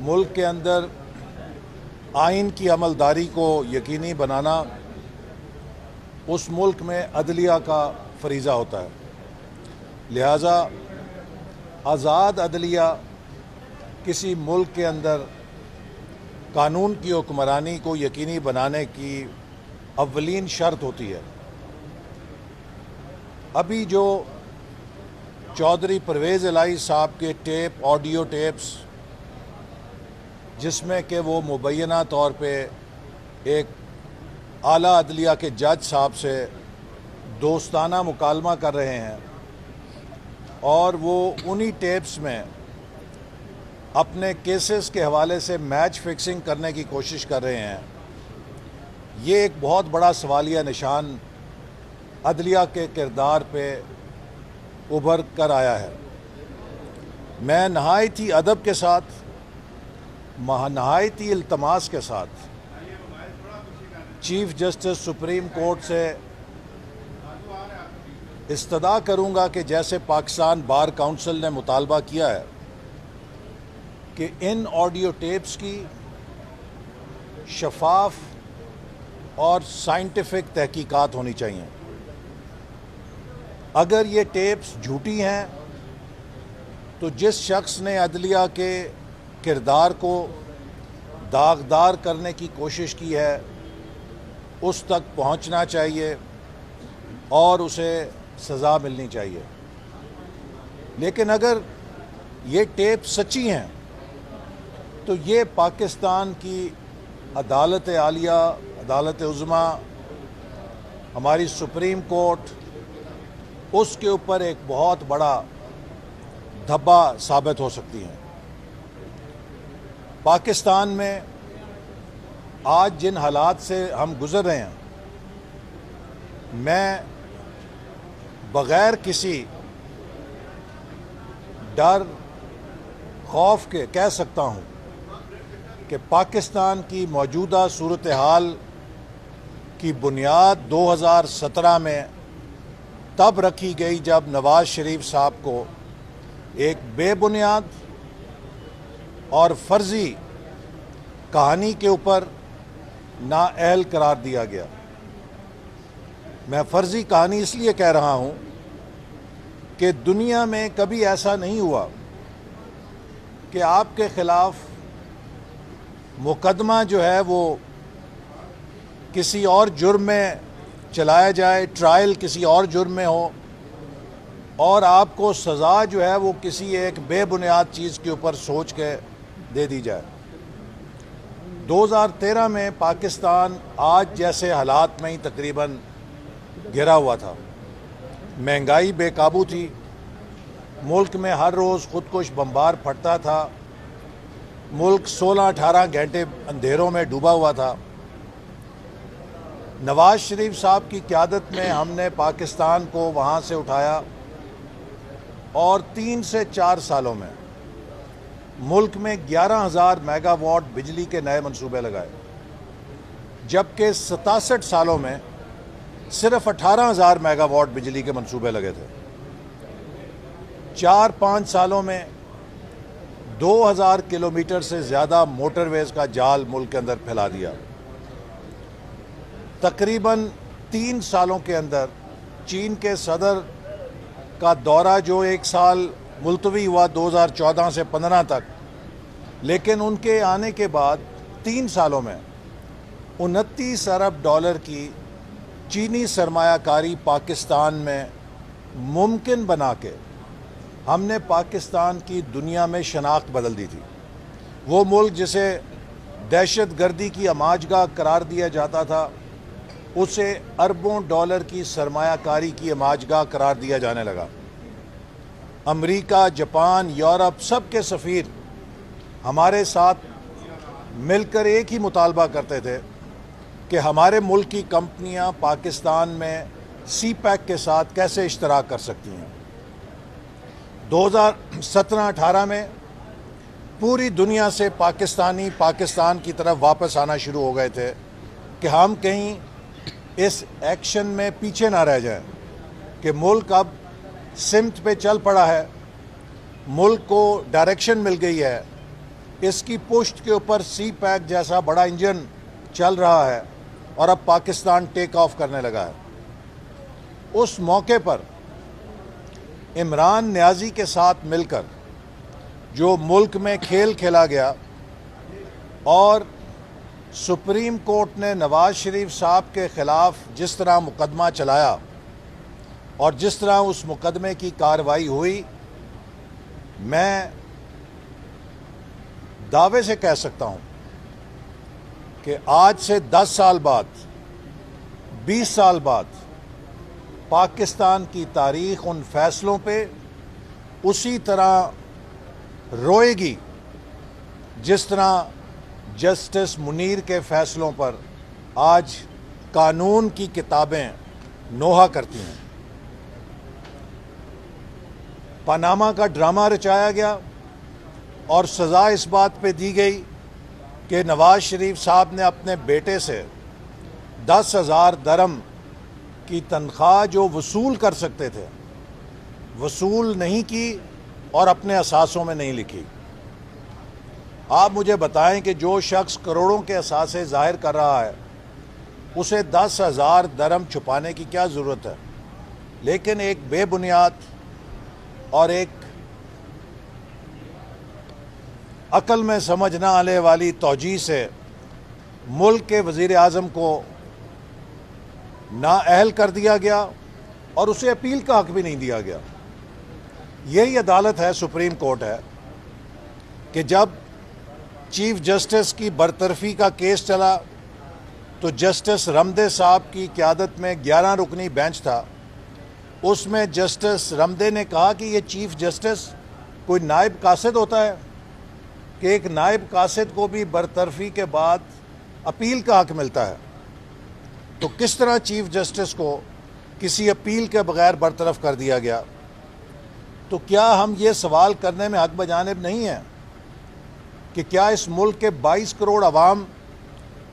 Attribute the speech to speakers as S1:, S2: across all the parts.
S1: ملک کے اندر آئین کی عملداری کو یقینی بنانا اس ملک میں عدلیہ کا فریضہ ہوتا ہے. لہٰذا آزاد عدلیہ کسی ملک کے اندر قانون کی حکمرانی کو یقینی بنانے کی اولین شرط ہوتی ہے. ابھی جو چودھری پرویز الہی صاحب کے ٹیپ آڈیو ٹیپس جس میں کہ وہ مبینہ طور پہ ایک اعلیٰ عدلیہ کے جج صاحب سے دوستانہ مکالمہ کر رہے ہیں اور وہ انہی ٹیپس میں اپنے کیسز کے حوالے سے میچ فکسنگ کرنے کی کوشش کر رہے ہیں، یہ ایک بہت بڑا سوالیہ نشان عدلیہ کے کردار پہ ابھر کر آیا ہے. میں نہایت ہی ادب کے ساتھ، نہایت ہی التماس کے ساتھ چیف جسٹس سپریم کورٹ سے استدعا کروں گا کہ جیسے پاکستان بار کونسل نے مطالبہ کیا ہے کہ ان آڈیو ٹیپس کی شفاف اور سائنٹیفک تحقیقات ہونی چاہیے. اگر یہ ٹیپس جھوٹی ہیں تو جس شخص نے عدلیہ کے کردار کو داغدار کرنے کی کوشش کی ہے اس تک پہنچنا چاہیے اور اسے سزا ملنی چاہیے. لیکن اگر یہ ٹیپ سچی ہیں تو یہ پاکستان کی عدالت عالیہ، عدالت عظمیٰ، ہماری سپریم کورٹ، اس کے اوپر ایک بہت بڑا دھبا ثابت ہو سکتی ہیں. پاکستان میں آج جن حالات سے ہم گزر رہے ہیں، میں بغیر کسی ڈر خوف کے کہہ سکتا ہوں کہ پاکستان کی موجودہ صورتحال کی بنیاد 2017 میں تب رکھی گئی جب نواز شریف صاحب کو ایک بے بنیاد اور فرضی کہانی کے اوپر نااہل قرار دیا گیا. میں فرضی کہانی اس لیے کہہ رہا ہوں کہ دنیا میں کبھی ایسا نہیں ہوا کہ آپ کے خلاف مقدمہ جو ہے وہ کسی اور جرم میں چلایا جائے، ٹرائل کسی اور جرم میں ہو اور آپ کو سزا جو ہے وہ کسی ایک بے بنیاد چیز کے اوپر سوچ کے دے دی جائے. 2013 میں پاکستان آج جیسے حالات میں ہی تقریباً گھرا ہوا تھا. مہنگائی بے قابو تھی، ملک میں ہر روز خودکش بمبار پھٹتا تھا، ملک 16-18 گھنٹے اندھیروں میں ڈوبا ہوا تھا. نواز شریف صاحب کی قیادت میں ہم نے پاکستان کو وہاں سے اٹھایا اور 3 سے 4 سالوں میں ملک میں 11,000 میگا واٹ بجلی کے نئے منصوبے لگائے، جبکہ 67 سالوں میں صرف 18,000 میگا واٹ بجلی کے منصوبے لگے تھے. 4-5 سالوں میں 2,000 کلومیٹر سے زیادہ موٹر ویز کا جال ملک کے اندر پھیلا دیا. تقریباً 3 سالوں کے اندر چین کے صدر کا دورہ جو 1 سال ملتوی ہوا 2014 سے 15 تک، لیکن ان کے آنے کے بعد 3 سالوں میں 29 ارب ڈالر کی چینی سرمایہ کاری پاکستان میں ممکن بنا کے ہم نے پاکستان کی دنیا میں شناخت بدل دی تھی. وہ ملک جسے دہشت گردی کی اماج گاہ قرار دیا جاتا تھا اسے اربوں ڈالر کی سرمایہ کاری کی اماج گاہ قرار دیا جانے لگا. امریکہ، جاپان، یورپ سب کے سفیر ہمارے ساتھ مل کر ایک ہی مطالبہ کرتے تھے کہ ہمارے ملک کی کمپنیاں پاکستان میں سی پیک کے ساتھ کیسے اشتراک کر سکتی ہیں. 2017-18 میں پوری دنیا سے پاکستان کی طرف واپس آنا شروع ہو گئے تھے کہ ہم کہیں اس ایکشن میں پیچھے نہ رہ جائیں کہ ملک اب سمت پہ چل پڑا ہے، ملک کو ڈائریکشن مل گئی ہے اس کی پشت کے اوپر سی پیک جیسا بڑا انجن چل رہا ہے اور اب پاکستان ٹیک آف کرنے لگا ہے۔ اس موقع پر عمران نیازی کے ساتھ مل کر جو ملک میں کھیل کھیلا گیا اور سپریم کورٹ نے نواز شریف صاحب کے خلاف جس طرح مقدمہ چلایا اور جس طرح اس مقدمے کی کارروائی ہوئی، میں دعوے سے کہہ سکتا ہوں کہ آج سے 10 سال بعد، 20 سال بعد پاکستان کی تاریخ ان فیصلوں پہ اسی طرح روئے گی جس طرح جسٹس منیر کے فیصلوں پر آج قانون کی کتابیں نوحہ کرتی ہیں۔ پاناما کا ڈرامہ رچایا گیا اور سزا اس بات پہ دی گئی کہ نواز شریف صاحب نے اپنے بیٹے سے 10,000 درہم کی تنخواہ جو وصول کر سکتے تھے وصول نہیں کی اور اپنے اثاثوں میں نہیں لکھی۔ آپ مجھے بتائیں کہ جو شخص کروڑوں کے اثاثے ظاہر کر رہا ہے اسے 10,000 درہم چھپانے کی کیا ضرورت ہے؟ لیکن ایک بے بنیاد اور ایک عقل میں سمجھ نہ آنے والی توجیہ سے ملک کے وزیر اعظم کو نااہل کر دیا گیا اور اسے اپیل کا حق بھی نہیں دیا گیا۔ یہی عدالت ہے، سپریم کورٹ ہے، کہ جب چیف جسٹس کی برطرفی کا کیس چلا تو جسٹس رمدے صاحب کی قیادت میں 11 رکنی بینچ تھا، اس میں جسٹس رمدے نے کہا کہ یہ چیف جسٹس کوئی نائب قاصد ہوتا ہے کہ ایک نائب قاصد کو بھی برطرفی کے بعد اپیل کا حق ملتا ہے، تو کس طرح چیف جسٹس کو کسی اپیل کے بغیر برطرف کر دیا گیا؟ تو کیا ہم یہ سوال کرنے میں حق بجانب نہیں ہیں کہ کیا اس ملک کے 22 کروڑ عوام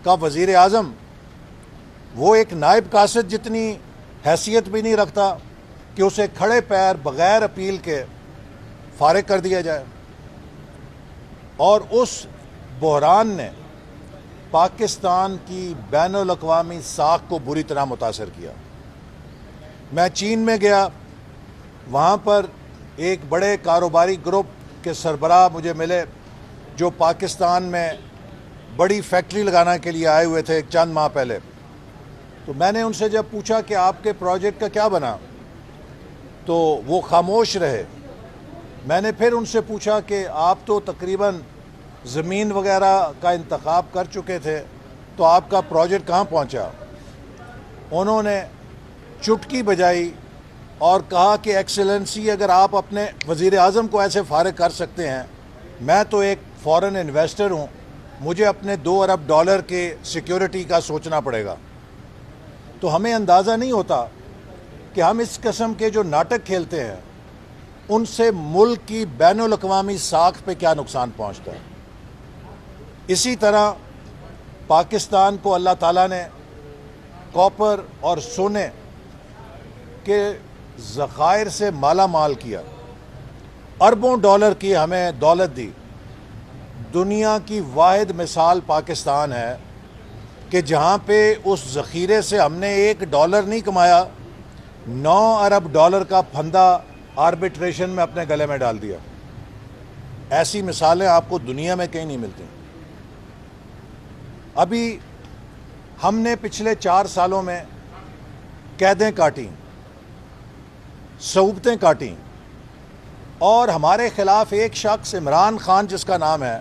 S1: کا وزیر اعظم وہ ایک نائب قاصد جتنی حیثیت بھی نہیں رکھتا کہ اسے کھڑے پیر بغیر اپیل کے فارغ کر دیا جائے؟ اور اس بحران نے پاکستان کی بین الاقوامی ساکھ کو بری طرح متاثر کیا۔ میں چین میں گیا، وہاں پر ایک بڑے کاروباری گروپ کے سربراہ مجھے ملے جو پاکستان میں بڑی فیکٹری لگانے کے لیے آئے ہوئے تھے ایک چند ماہ پہلے۔ تو میں نے ان سے جب پوچھا کہ آپ کے پروجیکٹ کا کیا بنا تو وہ خاموش رہے۔ میں نے پھر ان سے پوچھا کہ آپ تو تقریباً زمین وغیرہ کا انتخاب کر چکے تھے، تو آپ کا پروجیکٹ کہاں پہنچا؟ انہوں نے چٹکی بجائی اور کہا کہ ایکسلنسی، اگر آپ اپنے وزیر اعظم کو ایسے فارغ کر سکتے ہیں، میں تو ایک فورن انویسٹر ہوں، مجھے اپنے $2 ارب کے سیکیورٹی کا سوچنا پڑے گا۔ تو ہمیں اندازہ نہیں ہوتا کہ ہم اس قسم کے جو ناٹک کھیلتے ہیں ان سے ملک کی بین الاقوامی ساکھ پہ کیا نقصان پہنچتا ہے۔ اسی طرح پاکستان کو اللہ تعالیٰ نے کاپر اور سونے کے ذخائر سے مالا مال کیا، اربوں ڈالر کی ہمیں دولت دی۔ دنیا کی واحد مثال پاکستان ہے کہ جہاں پہ اس ذخیرے سے ہم نے $1 نہیں کمایا، $9 ارب کا پھندا آربیٹریشن میں اپنے گلے میں ڈال دیا۔ ایسی مثالیں آپ کو دنیا میں کہیں نہیں ملتی۔ ابھی ہم نے پچھلے 4 سالوں میں قیدیں کاٹیں، صعوبتیں کاٹیں، اور ہمارے خلاف ایک شخص عمران خان جس کا نام ہے،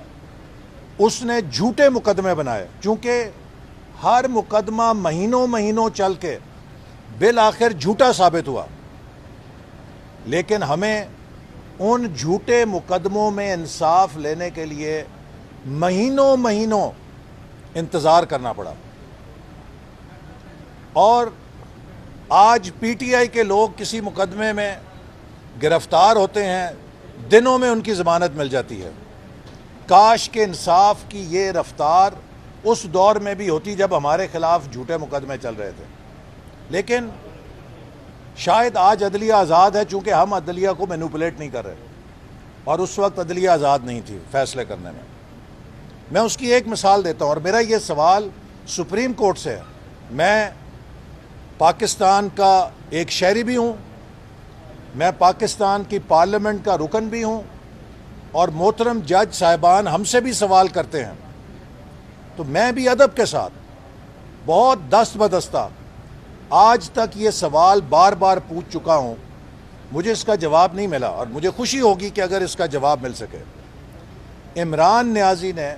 S1: اس نے جھوٹے مقدمے بنائے، چونکہ ہر مقدمہ مہینوں چل کے بالآخر جھوٹا ثابت ہوا، لیکن ہمیں ان جھوٹے مقدموں میں انصاف لینے کے لیے مہینوں انتظار کرنا پڑا۔ اور آج پی ٹی آئی کے لوگ کسی مقدمے میں گرفتار ہوتے ہیں، دنوں میں ان کی ضمانت مل جاتی ہے۔ کاش کہ انصاف کی یہ رفتار اس دور میں بھی ہوتی جب ہمارے خلاف جھوٹے مقدمے چل رہے تھے، لیکن شاید آج عدلیہ آزاد ہے چونکہ ہم عدلیہ کو مینوپولیٹ نہیں کر رہے، اور اس وقت عدلیہ آزاد نہیں تھی فیصلے کرنے میں۔ میں اس کی ایک مثال دیتا ہوں، اور میرا یہ سوال سپریم کورٹ سے ہے۔ میں پاکستان کا ایک شہری بھی ہوں، میں پاکستان کی پارلیمنٹ کا رکن بھی ہوں، اور محترم جج صاحبان ہم سے بھی سوال کرتے ہیں، تو میں بھی ادب کے ساتھ بہت دست بدستہ آج تک یہ سوال بار بار پوچھ چکا ہوں، مجھے اس کا جواب نہیں ملا، اور مجھے خوشی ہوگی کہ اگر اس کا جواب مل سکے۔ عمران نیازی نے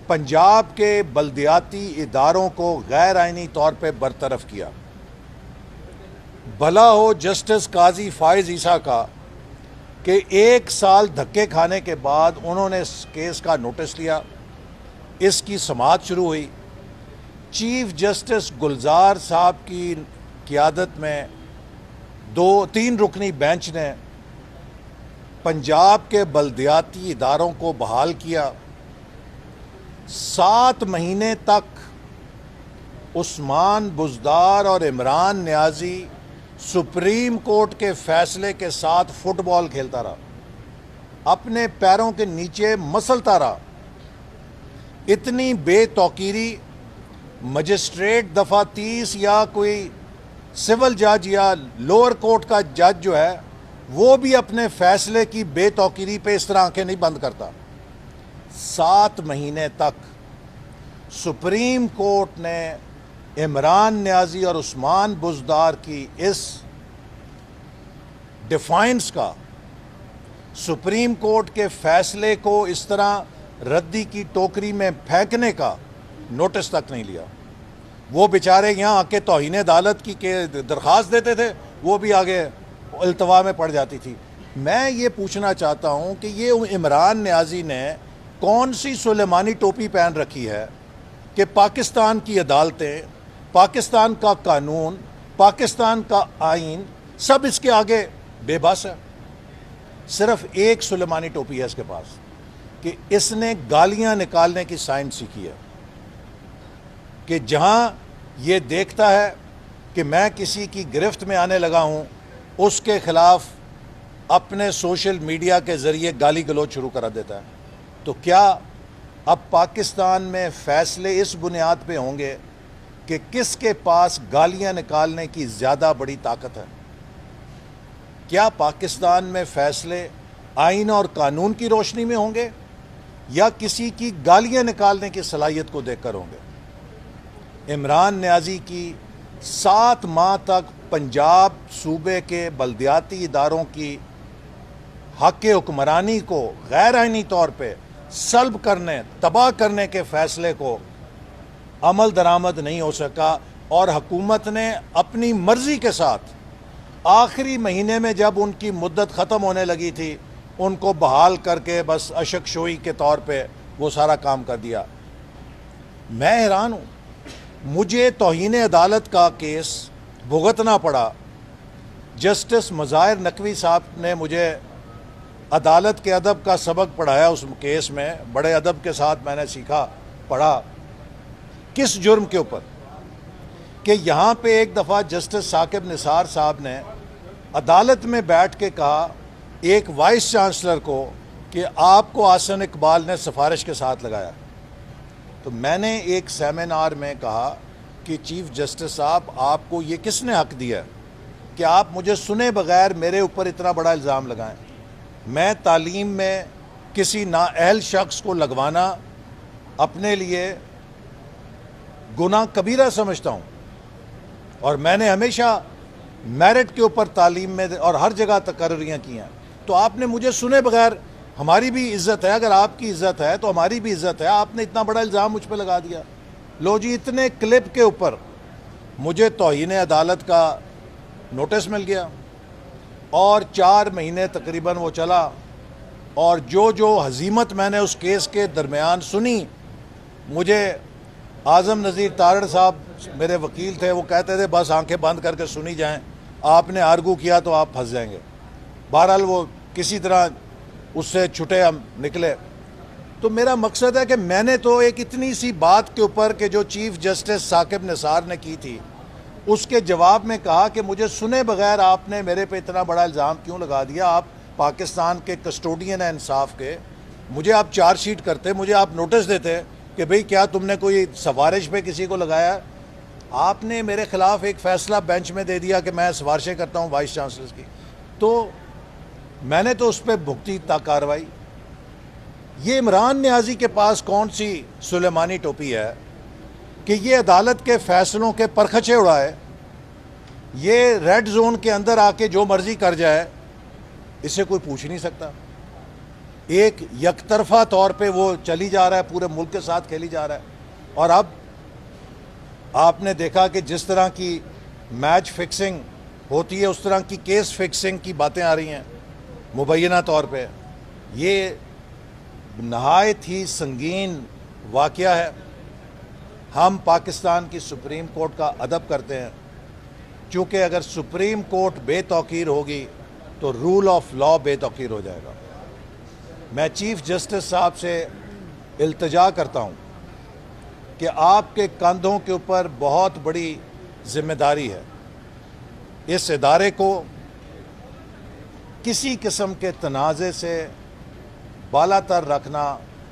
S1: پنجاب کے بلدیاتی اداروں کو غیر آئینی طور پہ برطرف کیا۔ بھلا ہو جسٹس قاضی فائز عیسیٰ کا کہ 1 سال دھکے کھانے کے بعد انہوں نے اس کیس کا نوٹس لیا، اس کی سماعت شروع ہوئی۔ چیف جسٹس گلزار صاحب کی قیادت میں 2-3 رکنی بینچ نے پنجاب کے بلدیاتی اداروں کو بحال کیا۔ 7 مہینے تک عثمان بزدار اور عمران نیازی سپریم کورٹ کے فیصلے کے ساتھ فٹ بال کھیلتا رہا، اپنے پیروں کے نیچے مسلتا رہا۔ اتنی بے توقیری مجسٹریٹ دفعہ 30 یا کوئی سول جج یا لوور کورٹ کا جج جو ہے وہ بھی اپنے فیصلے کی بے توقیری پہ اس طرح آنکھیں نہیں بند کرتا۔ 7 مہینے تک سپریم کورٹ نے عمران نیازی اور عثمان بزدار کی اس ڈیفائنس کا، سپریم کورٹ کے فیصلے کو اس طرح ردی کی ٹوکری میں پھینکنے کا نوٹس تک نہیں لیا۔ وہ بیچارے یہاں آ کے توہین عدالت کی درخواست دیتے تھے، وہ بھی آگے التوا میں پڑ جاتی تھی۔ میں یہ پوچھنا چاہتا ہوں کہ یہ عمران نیازی نے کون سی سلیمانی ٹوپی پہن رکھی ہے کہ پاکستان کی عدالتیں، پاکستان کا قانون، پاکستان کا آئین سب اس کے آگے بے بس ہے۔ صرف ایک سلیمانی ٹوپی ہے اس کے پاس کہ اس نے گالیاں نکالنے کی سائنس سیکھی ہے، کہ جہاں یہ دیکھتا ہے کہ میں کسی کی گرفت میں آنے لگا ہوں، اس کے خلاف اپنے سوشل میڈیا کے ذریعے گالی گلوچ شروع کر دیتا ہے۔ تو کیا اب پاکستان میں فیصلے اس بنیاد پہ ہوں گے کہ کس کے پاس گالیاں نکالنے کی زیادہ بڑی طاقت ہے؟ کیا پاکستان میں فیصلے آئین اور قانون کی روشنی میں ہوں گے یا کسی کی گالیاں نکالنے کی صلاحیت کو دیکھ کر ہوں گے؟ عمران نیازی کی 7 ماہ تک پنجاب صوبے کے بلدیاتی اداروں کی حق حکمرانی کو غیر آئینی طور پہ سلب کرنے، تباہ کرنے کے فیصلے کو عمل درآمد نہیں ہو سکا، اور حکومت نے اپنی مرضی کے ساتھ آخری مہینے میں جب ان کی مدت ختم ہونے لگی تھی ان کو بحال کر کے بس اشک شوئی کے طور پہ وہ سارا کام کر دیا۔ میں حیران ہوں، مجھے توہین عدالت کا کیس بھگتنا پڑا۔ جسٹس مظاہر نقوی صاحب نے مجھے عدالت کے ادب کا سبق پڑھایا، اس کیس میں بڑے ادب کے ساتھ میں نے سیکھا، پڑھا۔ کس جرم کے اوپر؟ کہ یہاں پہ ایک دفعہ جسٹس ثاقب نثار صاحب نے عدالت میں بیٹھ کے کہا ایک وائس چانسلر کو کہ آپ کو احسن اقبال نے سفارش کے ساتھ لگایا۔ تو میں نے ایک سیمینار میں کہا کہ چیف جسٹس صاحب، آپ کو یہ کس نے حق دیا ہے کہ آپ مجھے سنے بغیر میرے اوپر اتنا بڑا الزام لگائیں؟ میں تعلیم میں کسی نااہل شخص کو لگوانا اپنے لیے گناہ کبیرہ سمجھتا ہوں، اور میں نے ہمیشہ میرٹ کے اوپر تعلیم میں اور ہر جگہ تقرریاں کی ہیں۔ تو آپ نے مجھے سنے بغیر، ہماری بھی عزت ہے، اگر آپ کی عزت ہے تو ہماری بھی عزت ہے، آپ نے اتنا بڑا الزام مجھ پہ لگا دیا۔ لو جی، اتنے کلپ کے اوپر مجھے توہین عدالت کا نوٹس مل گیا، اور 4 مہینے تقریباً وہ چلا، اور جو ہزیمت میں نے اس کیس کے درمیان سنی، مجھے اعظم نذیر تارڑ صاحب میرے وکیل تھے، وہ کہتے تھے بس آنکھیں بند کر کے سنی جائیں، آپ نے آرگو کیا تو آپ پھنس جائیں گے۔ بہرحال وہ کسی طرح اس سے چھٹے ہم نکلے۔ تو میرا مقصد ہے کہ میں نے تو ایک اتنی سی بات کے اوپر کہ جو چیف جسٹس ثاقب نثار نے کی تھی، اس کے جواب میں کہا کہ مجھے سنے بغیر آپ نے میرے پہ اتنا بڑا الزام کیوں لگا دیا؟ آپ پاکستان کے کسٹوڈین ہیں انصاف کے، مجھے آپ چارج شیٹ کرتے, مجھے آپ نوٹس دیتے کہ بھئی کیا تم نے کوئی سفارش پہ کسی کو لگایا. آپ نے میرے خلاف ایک فیصلہ بینچ میں دے دیا کہ میں سفارشیں کرتا ہوں وائس چانسلر کی, تو میں نے تو اس پہ بھگتی کارروائی. یہ عمران نیازی کے پاس کون سی سلیمانی ٹوپی ہے کہ یہ عدالت کے فیصلوں کے پرخچے اڑائے, یہ ریڈ زون کے اندر آ کے جو مرضی کر جائے, اسے کوئی پوچھ نہیں سکتا. ایک یک طرفہ طور پہ وہ چلی جا رہا ہے, پورے ملک کے ساتھ کھیلی جا رہا ہے. اور اب آپ نے دیکھا کہ جس طرح کی میچ فکسنگ ہوتی ہے اس طرح کی کیس فکسنگ کی باتیں آ رہی ہیں مبینہ طور پہ. یہ نہایت ہی سنگین واقعہ ہے. ہم پاکستان کی سپریم کورٹ کا ادب کرتے ہیں, چونکہ اگر سپریم کورٹ بے توقیر ہوگی تو رول آف لا بے توقیر ہو جائے گا. میں چیف جسٹس صاحب سے التجا کرتا ہوں کہ آپ کے کندھوں کے اوپر بہت بڑی ذمہ داری ہے. اس ادارے کو کسی قسم کے تنازع سے بالا تر رکھنا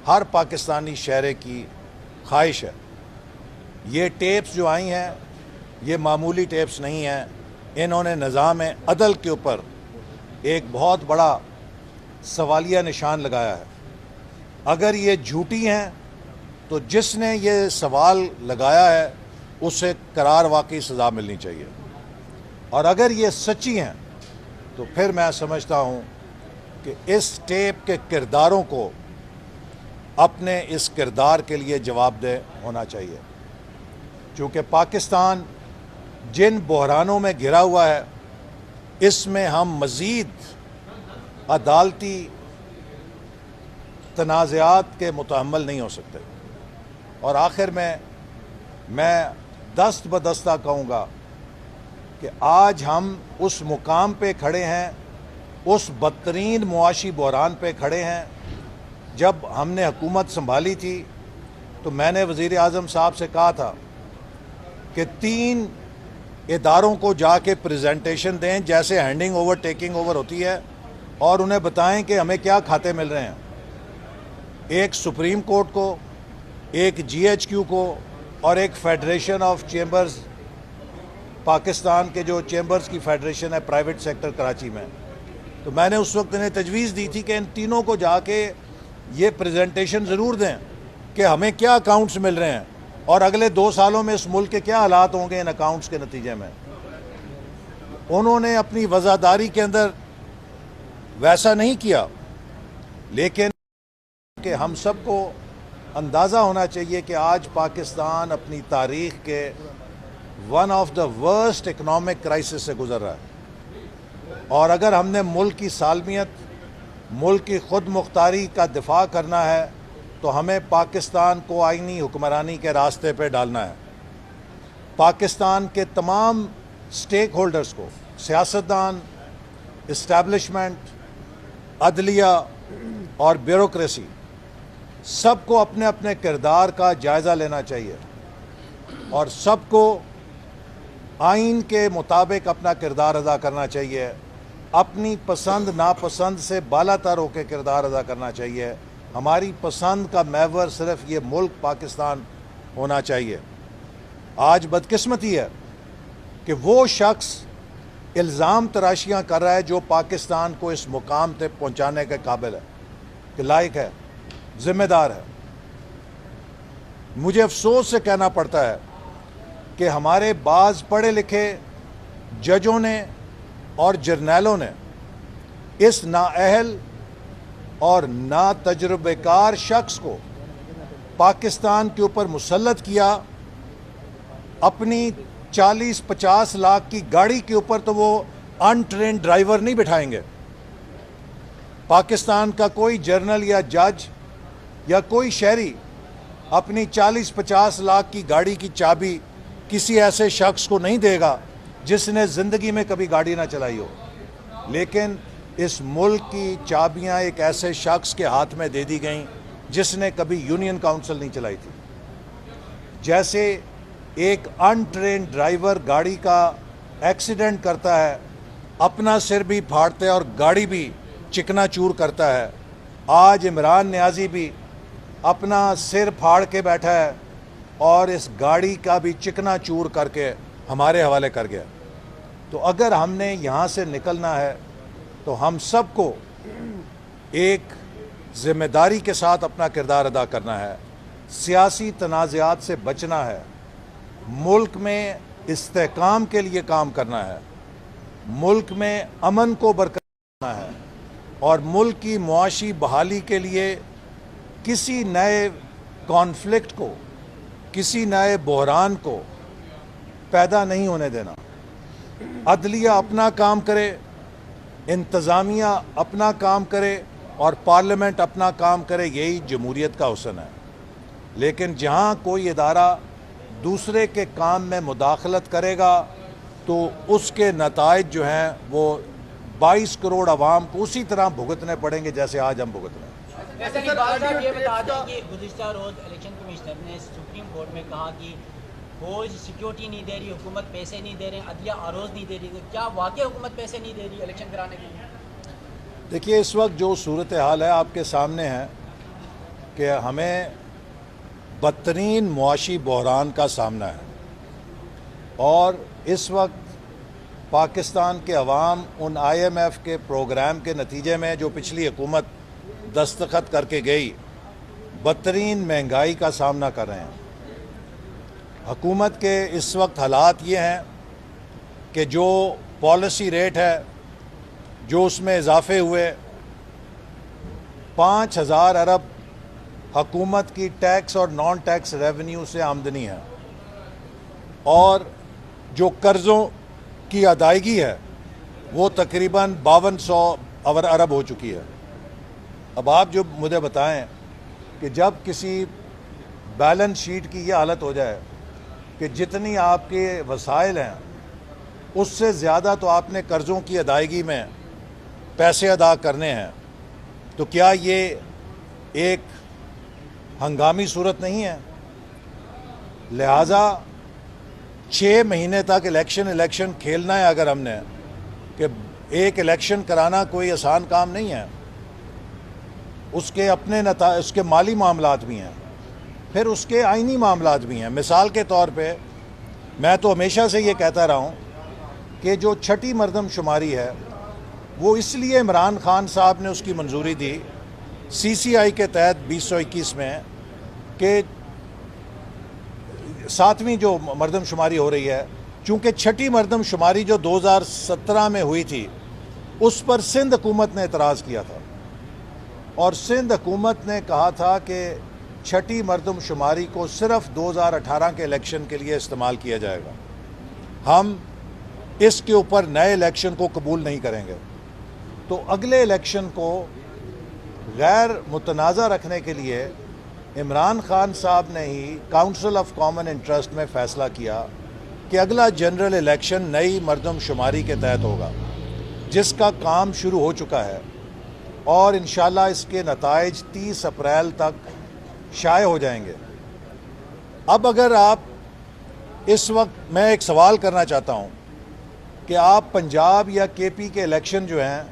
S1: ہر پاکستانی شہری کی خواہش ہے. یہ ٹیپس جو آئی ہیں یہ معمولی ٹیپس نہیں ہیں, انہوں نے نظام عدل کے اوپر ایک بہت بڑا سوالیہ نشان لگایا ہے. اگر یہ جھوٹی ہیں تو جس نے یہ سوال لگایا ہے اسے قرار واقعی سزا ملنی چاہیے, اور اگر یہ سچی ہیں تو پھر میں سمجھتا ہوں کہ اس ٹیپ کے کرداروں کو اپنے اس کردار کے لیے جواب دہ ہونا چاہیے. چونکہ پاکستان جن بحرانوں میں گھرا ہوا ہے اس میں ہم مزید عدالتی تنازعات کے متحمل نہیں ہو سکتے. اور آخر میں دست بدستہ کہوں گا کہ آج ہم اس مقام پہ کھڑے ہیں, اس بدترین معاشی بحران پہ کھڑے ہیں. جب ہم نے حکومت سنبھالی تھی تو میں نے وزیر اعظم صاحب سے کہا تھا کہ 3 اداروں کو جا کے پریزنٹیشن دیں جیسے ہینڈنگ اوور ٹیکنگ اوور ہوتی ہے, اور انہیں بتائیں کہ ہمیں کیا کھاتے مل رہے ہیں. ایک سپریم کورٹ کو, ایک جی ایچ کیو کو, اور ایک فیڈریشن آف چیمبرز, پاکستان کے جو چیمبرز کی فیڈریشن ہے پرائیویٹ سیکٹر کراچی میں. تو میں نے اس وقت انہیں تجویز دی تھی کہ ان تینوں کو جا کے یہ پریزنٹیشن ضرور دیں کہ ہمیں کیا اکاؤنٹس مل رہے ہیں اور اگلے 2 سالوں میں اس ملک کے کیا حالات ہوں گے ان اکاؤنٹس کے نتیجے میں. انہوں نے اپنی وزاداری کے اندر ویسا نہیں کیا, لیکن کہ ہم سب کو اندازہ ہونا چاہیے کہ آج پاکستان اپنی تاریخ کے one of the worst economic crisis سے گزر رہا ہے. اور اگر ہم نے ملک کی سالمیت, ملک کی خود مختاری کا دفاع کرنا ہے تو ہمیں پاکستان کو آئینی حکمرانی کے راستے پہ ڈالنا ہے. پاکستان کے تمام سٹیک ہولڈرز کو, سیاستدان, اسٹیبلشمنٹ, عدلیہ اور بیوروکریسی, سب کو اپنے اپنے کردار کا جائزہ لینا چاہیے اور سب کو آئین کے مطابق اپنا کردار ادا کرنا چاہیے. اپنی پسند ناپسند سے بالا تر ہو کے کردار ادا کرنا چاہیے. ہماری پسند کا محور صرف یہ ملک پاکستان ہونا چاہیے. آج بدقسمتی ہے کہ وہ شخص الزام تراشیاں کر رہا ہے جو پاکستان کو اس مقام تک پہنچانے کے قابل ہے, کہ لائق ہے, ذمہ دار ہے. مجھے افسوس سے کہنا پڑتا ہے کہ ہمارے بعض پڑھے لکھے ججوں نے اور جرنیلوں نے اس نااہل اور نا تجربہ کار شخص کو پاکستان کے اوپر مسلط کیا. اپنی 40-50 لاکھ کی گاڑی کے اوپر تو وہ ان ٹرینڈ ڈرائیور نہیں بٹھائیں گے. پاکستان کا کوئی جرنل یا جج یا کوئی شہری اپنی 40-50 لاکھ کی گاڑی کی چابی کسی ایسے شخص کو نہیں دے گا جس نے زندگی میں کبھی گاڑی نہ چلائی ہو. لیکن اس ملک کی چابیاں ایک ایسے شخص کے ہاتھ میں دے دی گئیں جس نے کبھی یونین کاؤنسل نہیں چلائی تھی. جیسے ایک ان ٹرینڈ ڈرائیور گاڑی کا ایکسیڈنٹ کرتا ہے, اپنا سر بھی پھاڑتا ہے اور گاڑی بھی چکنا چور کرتا ہے, آج عمران نیازی بھی اپنا سر پھاڑ کے بیٹھا ہے اور اس گاڑی کا بھی چکنا چور کر کے ہمارے حوالے کر گیا. تو اگر ہم نے یہاں سے نکلنا ہے تو ہم سب کو ایک ذمہ داری کے ساتھ اپنا کردار ادا کرنا ہے, سیاسی تنازعات سے بچنا ہے, ملک میں استحکام کے لیے کام کرنا ہے, ملک میں امن کو برقرار رکھنا ہے, اور ملک کی معاشی بحالی کے لیے کسی نئے کانفلکٹ کو, کسی نئے بحران کو پیدا نہیں ہونے دینا. عدلیہ اپنا کام کرے, انتظامیہ اپنا کام کرے اور پارلیمنٹ اپنا کام کرے, یہی جمہوریت کا حسن ہے. لیکن جہاں کوئی ادارہ دوسرے کے کام میں مداخلت کرے گا تو اس کے نتائج جو ہیں وہ 22 کروڑ عوام کو اسی طرح بھگتنے پڑیں گے جیسے آج ہم بھگت رہے ہیں.
S2: یہ بتا دیں کہ گزشتہ روز الیکشن کمیشنر نے سپریم کورٹ میں کہا کہ فوج سیکیورٹی نہیں دے رہی, حکومت پیسے نہیں دے رہے, عدلیہ آروز نہیں دے رہی. کیا واقعی حکومت پیسے نہیں دے رہی الیکشن کرانے کے لیے؟
S1: دیکھیے, اس وقت جو صورتحال ہے آپ کے سامنے ہے کہ ہمیں بدترین معاشی بحران کا سامنا ہے, اور اس وقت پاکستان کے عوام ان IMF کے پروگرام کے نتیجے میں جو پچھلی حکومت دستخط کر کے گئی, بدترین مہنگائی کا سامنا کر رہے ہیں. حکومت کے اس وقت حالات یہ ہیں کہ جو پالیسی ریٹ ہے, جو اس میں اضافے ہوئے, 5,000 ارب حکومت کی ٹیکس اور نان ٹیکس ریونیو سے آمدنی ہے, اور جو قرضوں کی ادائیگی ہے وہ تقریباً 5200 ارب ہو چکی ہے. اب آپ جو مجھے بتائیں کہ جب کسی بیلنس شیٹ کی یہ حالت ہو جائے کہ جتنی آپ کے وسائل ہیں اس سے زیادہ تو آپ نے قرضوں کی ادائیگی میں پیسے ادا کرنے ہیں, تو کیا یہ ایک ہنگامی صورت نہیں ہے؟ لہٰذا 6 مہینے تک الیکشن کھیلنا ہے اگر ہم نے, کہ ایک الیکشن کرانا کوئی آسان کام نہیں ہے. اس کے اپنے اس کے مالی معاملات بھی ہیں, پھر اس کے آئینی معاملات بھی ہیں. مثال کے طور پہ میں تو ہمیشہ سے یہ کہتا رہا ہوں کہ جو چھٹی مردم شماری ہے وہ اس لیے عمران خان صاحب نے اس کی منظوری دی CCI کے تحت 2021 میں کہ 7ویں جو مردم شماری ہو رہی ہے, چونکہ چھٹی مردم شماری جو 2017 میں ہوئی تھی اس پر سندھ حکومت نے اعتراض کیا تھا, اور سندھ حکومت نے کہا تھا کہ چھٹی مردم شماری کو صرف 2018 کے الیکشن کے لیے استعمال کیا جائے گا, ہم اس کے اوپر نئے الیکشن کو قبول نہیں کریں گے. تو اگلے الیکشن کو غیر متنازع رکھنے کے لیے عمران خان صاحب نے ہی کاؤنسل آف کامن انٹرسٹ میں فیصلہ کیا کہ اگلا جنرل الیکشن نئی مردم شماری کے تحت ہوگا, جس کا کام شروع ہو چکا ہے, اور انشاءاللہ اس کے نتائج 30 اپریل تک شائع ہو جائیں گے. اب اگر آپ اس وقت, میں ایک سوال کرنا چاہتا ہوں کہ آپ پنجاب یا KP کے الیکشن جو ہیں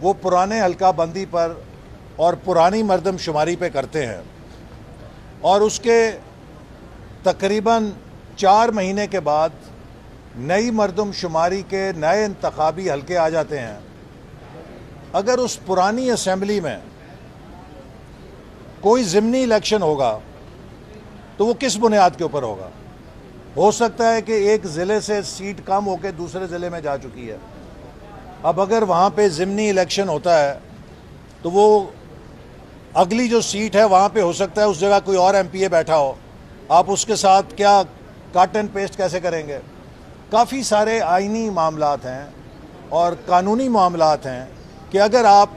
S1: وہ پرانے حلقہ بندی پر اور پرانی مردم شماری پہ کرتے ہیں, اور اس کے تقریباً 4 مہینے کے بعد نئی مردم شماری کے نئے انتخابی حلقے آ جاتے ہیں. اگر اس پرانی اسمبلی میں کوئی ضمنی الیکشن ہوگا تو وہ کس بنیاد کے اوپر ہوگا؟ ہو سکتا ہے کہ ایک ضلع سے سیٹ کم ہو کے دوسرے ضلع میں جا چکی ہے. اب اگر وہاں پہ ضمنی الیکشن ہوتا ہے تو وہ اگلی جو سیٹ ہے وہاں پہ ہو سکتا ہے اس جگہ کوئی اور MPA بیٹھا ہو, آپ اس کے ساتھ کیا کٹ اینڈ پیسٹ کیسے کریں گے؟ کافی سارے آئینی معاملات ہیں اور قانونی معاملات ہیں کہ اگر آپ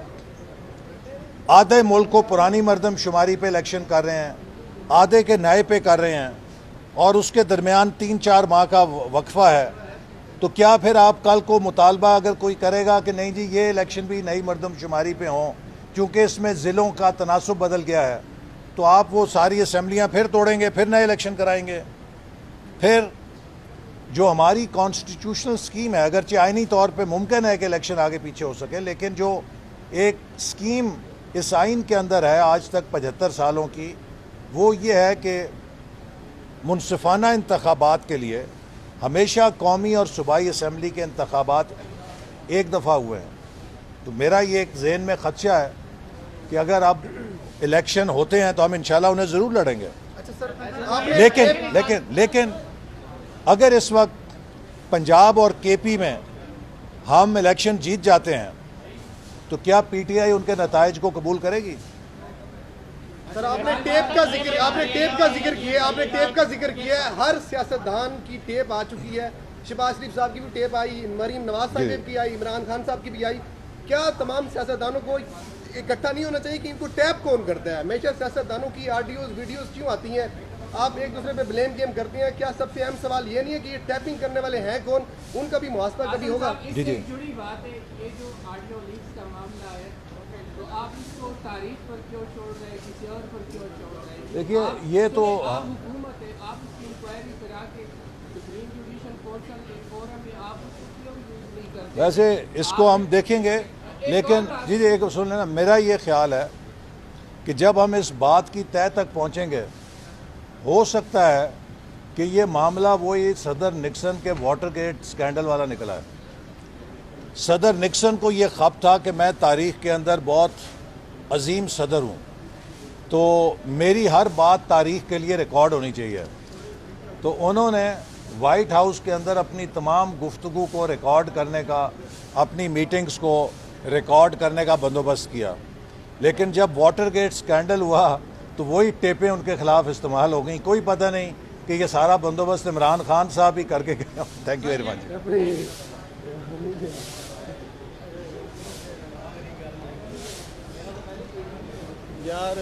S1: آدھے ملک کو پرانی مردم شماری پہ الیکشن کر رہے ہیں, آدھے کے نئے پہ کر رہے ہیں, اور اس کے درمیان 3-4 ماہ کا وقفہ ہے, تو کیا پھر آپ کل کو مطالبہ اگر کوئی کرے گا کہ نہیں جی یہ الیکشن بھی نئی مردم شماری پہ ہوں کیونکہ اس میں ضلعوں کا تناسب بدل گیا ہے, تو آپ وہ ساری اسمبلیاں پھر توڑیں گے, پھر نئے الیکشن کرائیں گے؟ پھر جو ہماری کانسٹیٹیوشنل سکیم ہے, اگرچہ آئینی طور پہ ممکن ہے کہ الیکشن آگے پیچھے ہو سکے, لیکن جو ایک سکیم اس آئین کے اندر ہے آج تک 75 سالوں کی، وہ یہ ہے کہ منصفانہ انتخابات کے لیے ہمیشہ قومی اور صوبائی اسمبلی کے انتخابات ایک دفعہ ہوئے ہیں. تو میرا یہ ایک ذہن میں خدشہ ہے کہ اگر اب الیکشن ہوتے ہیں تو ہم انشاءاللہ انہیں ضرور لڑیں گے. لیکن اگر اس وقت پنجاب اور کے پی میں ہم الیکشن جیت جاتے ہیں تو کیا پی ٹی آئی ان کے نتائج کو قبول کرے گی؟
S3: سر آپ نے ٹیپ کا ذکر کیا ہے. ہر سیاستدان کی ٹیپ آ چکی ہے. شہباز شریف صاحب کی بھی ٹیپ آئی, مریم نواز صاحب کی آئی, عمران خان صاحب کی بھی آئی. کیا تمام سیاستدانوں کو اکٹھا نہیں ہونا چاہیے کہ ان کو ٹیپ کون کرتا ہے؟ ہمیشہ سیاستدانوں کی آڈیوز ویڈیوز کیوں آتی ہیں؟ آپ ایک دوسرے پہ بلیم گیم کرتے ہیں. کیا سب سے اہم سوال یہ نہیں ہے کہ یہ ٹیپنگ کرنے والے ہیں کون؟ ان کا بھی محاسبہ کبھی ہوگا.
S4: اس سے جڑی بات ہے, یہ جو آڈیو لیکس کا معاملہ ہے, تو آپ اس کو تاریخ پر کیوں چھوڑ رہے ہیں, کسی اور پر کیوں چھوڑ رہے ہیں؟
S1: دیکھیے یہ تو
S4: حکومت ہے, آپ اس کی انکوائری کرا کے سپریم جوڈیشل فورم میں آپ اس کو کیوں یوز نہیں کرتے؟
S1: ویسے اس کو ہم دیکھیں گے, لیکن جی ایک سن لینا, میرا یہ خیال ہے کہ جب ہم اس بات کی تہہ تک پہنچیں گے, ہو سکتا ہے کہ یہ معاملہ وہی صدر نکسن کے واٹر گیٹ سکینڈل والا نکلا ہے. صدر نکسن کو یہ خب تھا کہ میں تاریخ کے اندر بہت عظیم صدر ہوں, تو میری ہر بات تاریخ کے لیے ریکارڈ ہونی چاہیے. تو انہوں نے وائٹ ہاؤس کے اندر اپنی تمام گفتگو کو ریکارڈ کرنے کا, اپنی میٹنگز کو ریکارڈ کرنے کا بندوبست کیا. لیکن جب واٹر گیٹ سکینڈل ہوا تو وہی ٹیپیں ان کے خلاف استعمال ہو گئیں. کوئی پتہ نہیں کہ یہ سارا بندوبست عمران خان صاحب ہی کر کے گئے. Thank you very much.
S3: یار